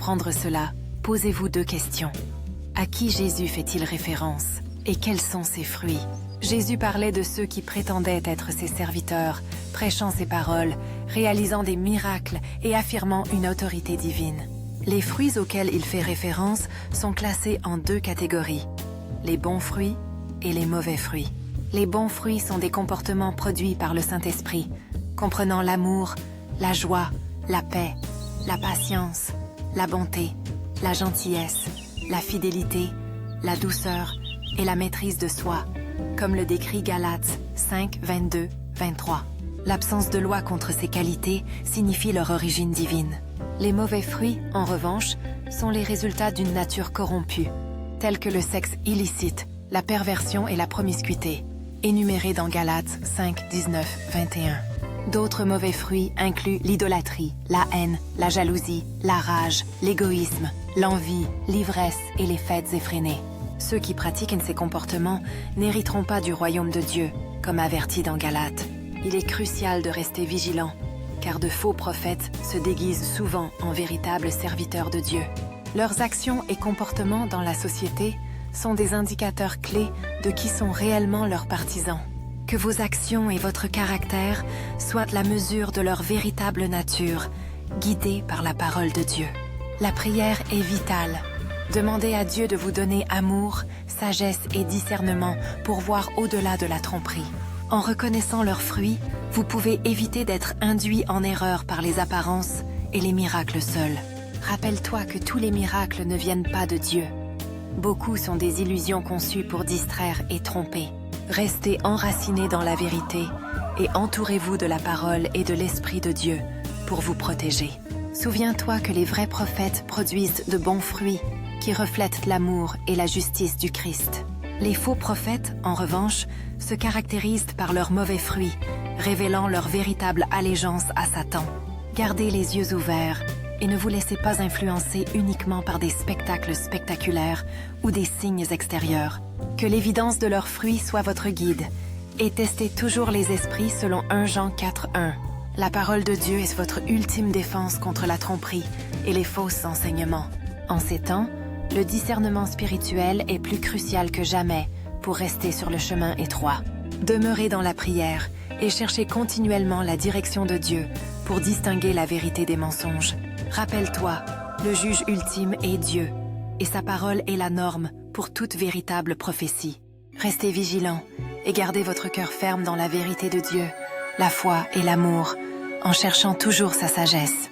comprendre cela, posez-vous 2 questions. À qui Jésus fait-il référence? Et quels sont ses fruits? Jésus parlait de ceux qui prétendaient être ses serviteurs, prêchant ses paroles, réalisant des miracles et affirmant une autorité divine. Les fruits auxquels il fait référence sont classés en 2 catégories, les bons fruits et les mauvais fruits. Les bons fruits sont des comportements produits par le Saint-Esprit, comprenant l'amour, la joie, la paix, la patience, la bonté, la gentillesse, la fidélité, la douceur et la maîtrise de soi, comme le décrit Galates 5, 22, 23. L'absence de loi contre ces qualités signifie leur origine divine. Les mauvais fruits, en revanche, sont les résultats d'une nature corrompue, tels que le sexe illicite, la perversion et la promiscuité, énumérés dans Galates 5, 19, 21. D'autres mauvais fruits incluent l'idolâtrie, la haine, la jalousie, la rage, l'égoïsme, l'envie, l'ivresse et les fêtes effrénées. Ceux qui pratiquent ces comportements n'hériteront pas du royaume de Dieu, comme averti dans Galates. Il est crucial de rester vigilant, car de faux prophètes se déguisent souvent en véritables serviteurs de Dieu. Leurs actions et comportements dans la société sont des indicateurs clés de qui sont réellement leurs partisans. Que vos actions et votre caractère soient la mesure de leur véritable nature, guidés par la parole de Dieu. La prière est vitale. Demandez à Dieu de vous donner amour, sagesse et discernement pour voir au-delà de la tromperie. En reconnaissant leurs fruits, vous pouvez éviter d'être induit en erreur par les apparences et les miracles seuls. Rappelle-toi que tous les miracles ne viennent pas de Dieu. Beaucoup sont des illusions conçues pour distraire et tromper. Restez enracinés dans la vérité et entourez-vous de la parole et de l'Esprit de Dieu pour vous protéger. Souviens-toi que les vrais prophètes produisent de bons fruits qui reflètent l'amour et la justice du Christ. Les faux prophètes, en revanche, se caractérisent par leurs mauvais fruits, révélant leur véritable allégeance à Satan. Gardez les yeux ouverts et ne vous laissez pas influencer uniquement par des spectacles spectaculaires ou des signes extérieurs. Que l'évidence de leurs fruits soit votre guide et testez toujours les esprits selon 1 Jean 4:1. La parole de Dieu est votre ultime défense contre la tromperie et les faux enseignements. En ces temps, le discernement spirituel est plus crucial que jamais pour rester sur le chemin étroit. Demeurez dans la prière et cherchez continuellement la direction de Dieu pour distinguer la vérité des mensonges. Rappelle-toi, le juge ultime est Dieu, et sa parole est la norme pour toute véritable prophétie. Restez vigilants et gardez votre cœur ferme dans la vérité de Dieu, la foi et l'amour, en cherchant toujours sa sagesse.